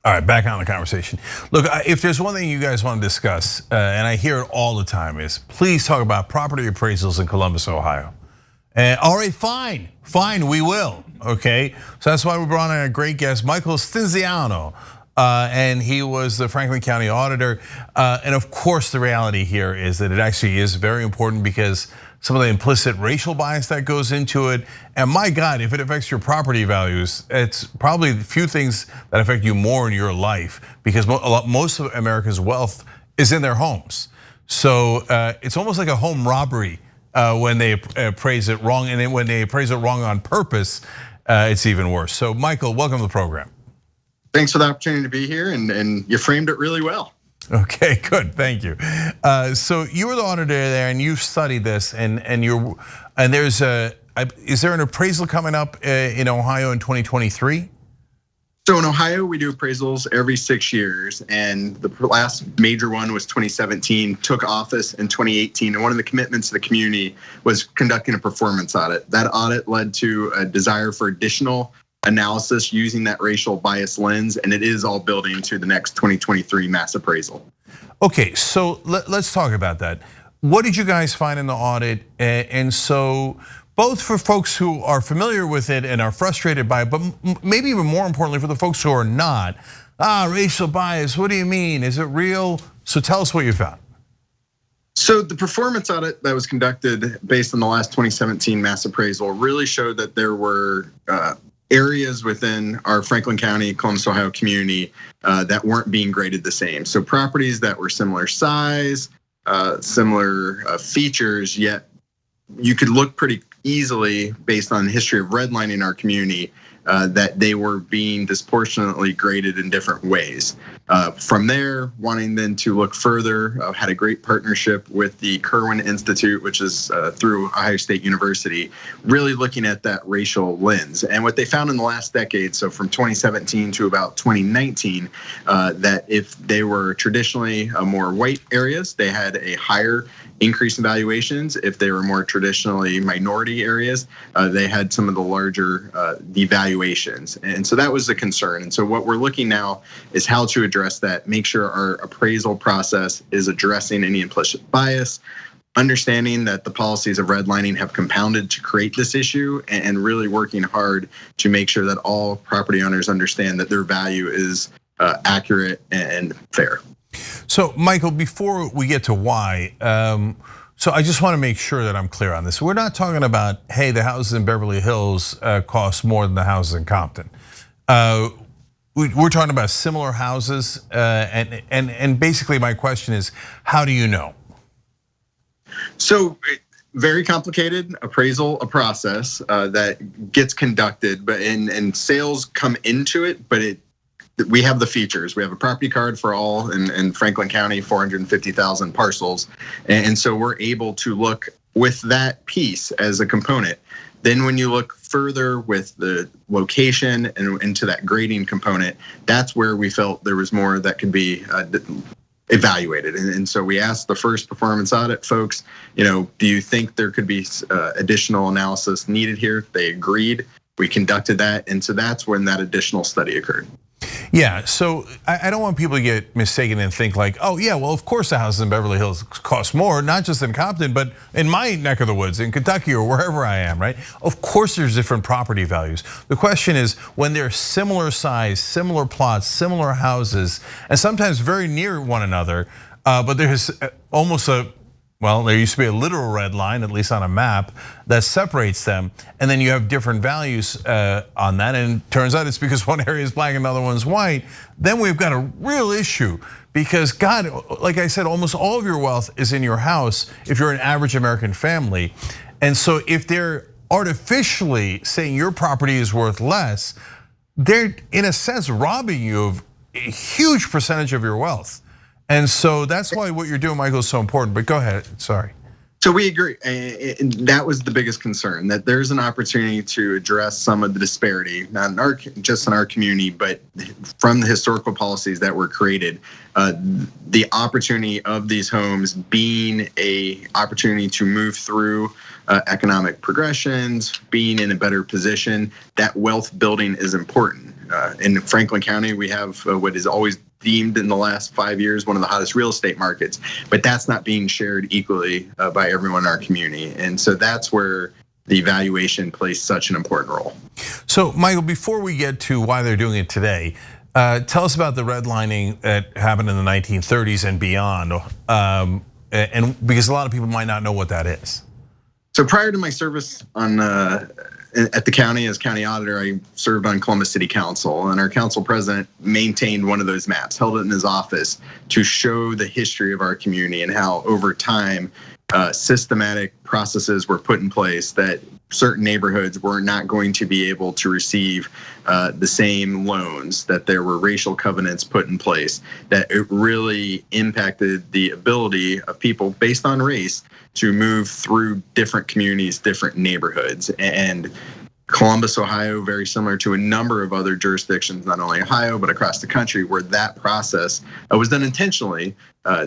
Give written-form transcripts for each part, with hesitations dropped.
All right, back on the conversation. Look, if there's one thing you guys want to discuss, and I hear it all the time, is please talk about property appraisals in Columbus, Ohio. All right, fine, we will, okay? So that's why we brought on a great guest, Michael Stinziano, and he was the Franklin County Auditor. And of course, the reality here is that it actually is very important because some of the implicit racial bias that goes into it. And my God, if it affects your property values, it's probably the few things that affect you more in your life because most of America's wealth is in their homes. So it's almost like a home robbery when they appraise it wrong. And then when they appraise it wrong on purpose, it's even worse. So Michael, welcome to the program. Thanks for the opportunity to be here, and you framed it really well. Okay, good, thank you. So you were the auditor there, and you studied this, and there's is there an appraisal coming up in Ohio in 2023? So in Ohio, we do appraisals every 6 years, and the last major one was 2017, took office in 2018, and one of the commitments to the community was conducting a performance audit. That audit led to a desire for additional analysis using that racial bias lens, and it is all building to the next 2023 mass appraisal. Okay, so let's talk about that. What did you guys find in the audit? And so both for folks who are familiar with it and are frustrated by it, but maybe even more importantly for the folks who are not, racial bias, what do you mean? Is it real? So tell us what you found. So the performance audit that was conducted based on the last 2017 mass appraisal really showed that there were areas within our Franklin County, Columbus, Ohio community that weren't being graded the same. So properties that were similar size, similar features, yet you could look pretty easily based on the history of redlining in our community that they were being disproportionately graded in different ways. From there, wanting then to look further, had a great partnership with the Kirwan Institute, which is through Ohio State University, really looking at that racial lens. And what they found in the last decade, so from 2017 to about 2019, that if they were traditionally more white areas, they had a higher increase in valuations. If they were more traditionally minority areas, they had some of the larger devaluations. And so that was the concern. And so what we're looking now is how to address that, make sure our appraisal process is addressing any implicit bias, understanding that the policies of redlining have compounded to create this issue, and really working hard to make sure that all property owners understand that their value is accurate and fair. So Michael, before we get to why, so I just want to make sure that I'm clear on this. We're not talking about, hey, the houses in Beverly Hills cost more than the houses in Compton. We're talking about similar houses, and basically my question is, how do you know? So very complicated appraisal, a process that gets conducted, but and sales come into it, but we have the features. We have a property card for all in Franklin County, 450,000 parcels. And so we're able to look with that piece as a component. Then when you look further with the location and into that grading component, that's where we felt there was more that could be evaluated. And so we asked the first performance audit folks, do you think there could be additional analysis needed here? They agreed. We conducted that. And so that's when that additional study occurred. Yeah, so I don't want people to get mistaken and think like, oh yeah, well of course the houses in Beverly Hills cost more, not just in Compton, but in my neck of the woods, in Kentucky or wherever I am, right? Of course there's different property values. The question is when they're similar size, similar plots, similar houses, and sometimes very near one another, but there's almost there used to be a literal red line, at least on a map, that separates them. And then you have different values on that. And it turns out it's because one area is black and another one's white. Then we've got a real issue because God, like I said, almost all of your wealth is in your house if you're an average American family. And so if they're artificially saying your property is worth less, they're in a sense robbing you of a huge percentage of your wealth. And so that's why what you're doing, Michael, is so important. But go ahead, sorry. So we agree. And that was the biggest concern, that there's an opportunity to address some of the disparity, not just in our community, but from the historical policies that were created. The opportunity of these homes being a opportunity to move through economic progressions, being in a better position, that wealth building is important. In Franklin County, we have what is always deemed in the last 5 years one of the hottest real estate markets, but that's not being shared equally by everyone in our community. And so that's where the evaluation plays such an important role. So Michael, before we get to why they're doing it today, tell us about the redlining that happened in the 1930s and beyond, and because a lot of people might not know what that is. So prior to my service at the county as county auditor, I served on Columbus City Council, and our council president maintained one of those maps, held it in his office to show the history of our community and how over time systematic processes were put in place that certain neighborhoods were not going to be able to receive the same loans, that there were racial covenants put in place, that it really impacted the ability of people based on race to move through different communities, different neighborhoods. And Columbus, Ohio, very similar to a number of other jurisdictions, not only Ohio, but across the country, where that process was done intentionally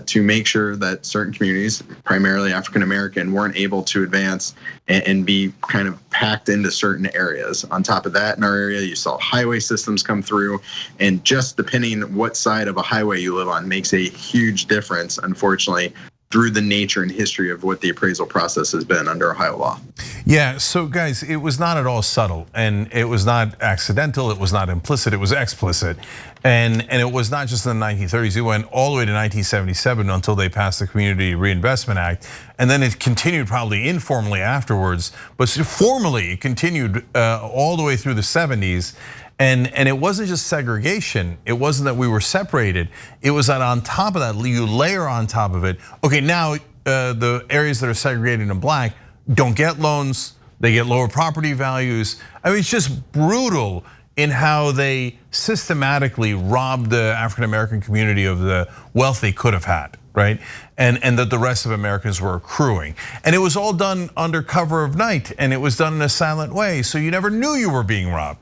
to make sure that certain communities, primarily African American, weren't able to advance and be kind of packed into certain areas. On top of that, in our area, you saw highway systems come through, and just depending what side of a highway you live on makes a huge difference, unfortunately, through the nature and history of what the appraisal process has been under Ohio law. Yeah, so guys, it was not at all subtle, and it was not accidental, it was not implicit, it was explicit. And it was not just in the 1930s, it went all the way to 1977 until they passed the Community Reinvestment Act. And then it continued probably informally afterwards, but formally it continued all the way through the 70s. And it wasn't just segregation. It wasn't that we were separated. It was that on top of that, you layer on top of it. Okay, now the areas that are segregated in black don't get loans. They get lower property values. I mean, it's just brutal in how they systematically robbed the African American community of the wealth they could have had, right? And that the rest of Americans were accruing. And it was all done under cover of night, and it was done in a silent way, so you never knew you were being robbed.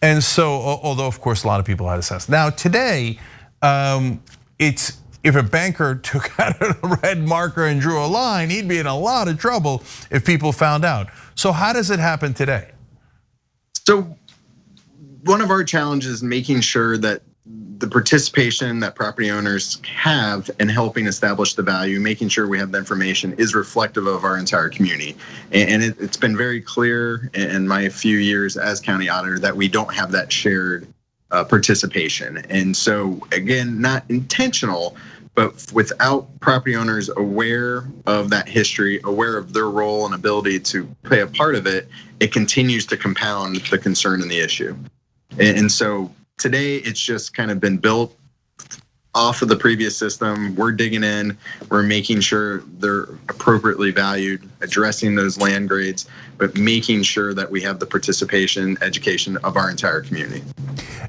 And so, although of course a lot of people had access. Now today, it's if a banker took out a red marker and drew a line, he'd be in a lot of trouble if people found out. So how does it happen today? So one of our challenges is making sure that the participation that property owners have in helping establish the value, making sure we have the information, is reflective of our entire community. And it's been very clear in my few years as county auditor that we don't have that shared participation. And so again, not intentional, but without property owners aware of that history, aware of their role and ability to play a part of it, it continues to compound the concern and the issue. And so today, it's just kind of been built off of the previous system. We're digging in, we're making sure they're appropriately valued, addressing those land grades, but making sure that we have the participation, education of our entire community.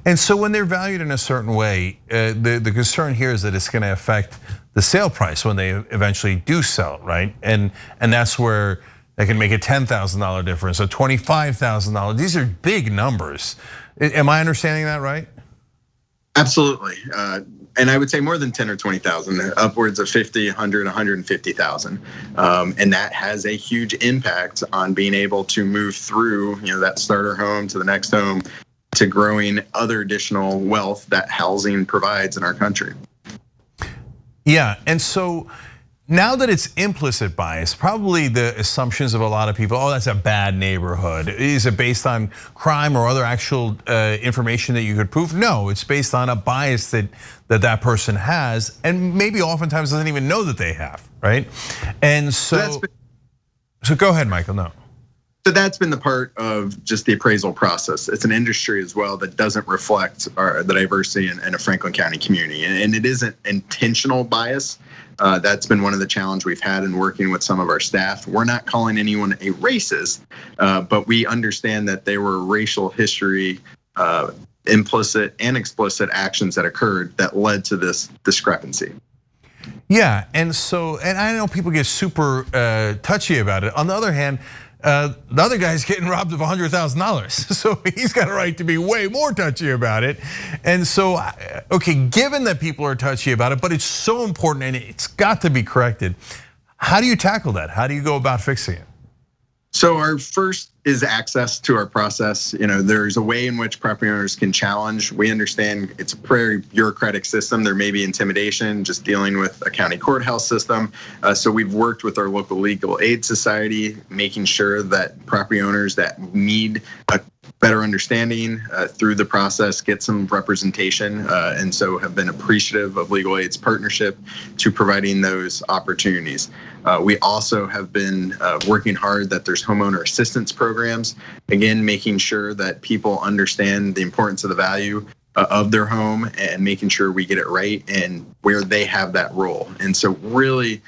And so when they're valued in a certain way, the concern here is that it's gonna affect the sale price when they eventually do sell, right? And that's where they can make a $10,000 difference, a $25,000. These are big numbers. Am I understanding that right? Absolutely, and I would say more than 10 or 20,000, upwards of 50, 100, 150,000, and that has a huge impact on being able to move through, that starter home to the next home, to growing other additional wealth that housing provides in our country. Yeah, and so now that it's implicit bias, probably the assumptions of a lot of people, oh, that's a bad neighborhood. Is it based on crime or other actual information that you could prove? No, it's based on a bias that person has, and maybe oftentimes doesn't even know that they have, right? And so go ahead, Michael, no. So that's been the part of just the appraisal process. It's an industry as well that doesn't reflect the diversity in a Franklin County community. And it isn't intentional bias. That's been one of the challenges we've had in working with some of our staff. We're not calling anyone a racist, but we understand that there were racial history, implicit and explicit actions that occurred that led to this discrepancy. Yeah, and I know people get super touchy about it. On the other hand, the other guy's getting robbed of $100,000, so he's got a right to be way more touchy about it. And so, okay, given that people are touchy about it, but it's so important and it's got to be corrected. How do you tackle that? How do you go about fixing it? So our first is access to our process. There's a way in which property owners can challenge. We understand it's a very bureaucratic system. There may be intimidation just dealing with a county courthouse system. So we've worked with our local legal aid society, making sure that property owners that need a better understanding through the process get some representation, and so have been appreciative of legal aid's partnership to providing those opportunities. We also have been working hard that there's homeowner assistance programs, again, making sure that people understand the importance of the value of their home and making sure we get it right and where they have that role. And so really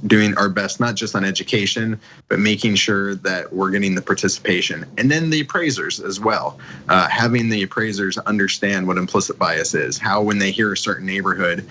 doing our best, not just on education, but making sure that we're getting the participation. And then the appraisers as well, having the appraisers understand what implicit bias is, how when they hear a certain neighborhood,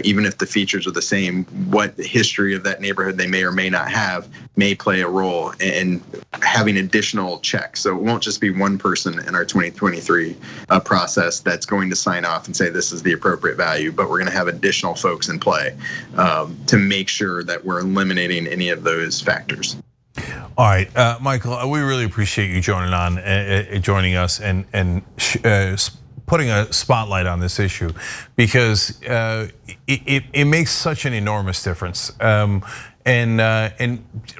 even if the features are the same, what history of that neighborhood they may or may not have may play a role in having additional checks. So it won't just be one person in our 2023 process that's going to sign off and say this is the appropriate value, but we're going to have additional folks in play to make sure that we're eliminating any of those factors. All right, Michael, we really appreciate you joining us and putting a spotlight on this issue, because it makes such an enormous difference. And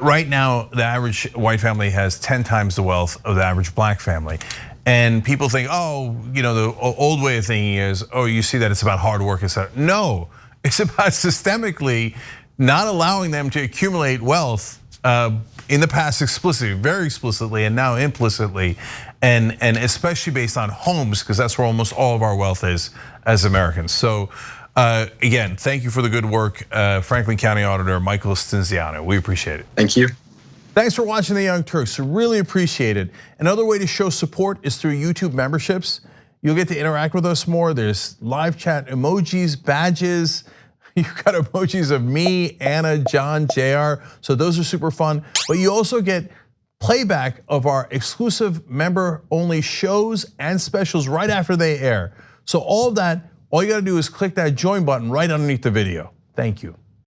right now, the average white family has 10 times the wealth of the average black family. And people think, the old way of thinking is, you see that it's about hard work, etc. No, it's about systemically not allowing them to accumulate wealth in the past explicitly, very explicitly, and now implicitly, and especially based on homes, because that's where almost all of our wealth is as Americans. So again, thank you for the good work, Franklin County Auditor Michael Stinziano. We appreciate it. Thank you. Thanks for watching The Young Turks. Really appreciate it. Another way to show support is through YouTube memberships. You'll get to interact with us more. There's live chat emojis, badges. You've got emojis of me, Anna, John, JR. So those are super fun. But you also get playback of our exclusive member-only shows and specials right after they air. So all of that, all you gotta do is click that join button right underneath the video. Thank you.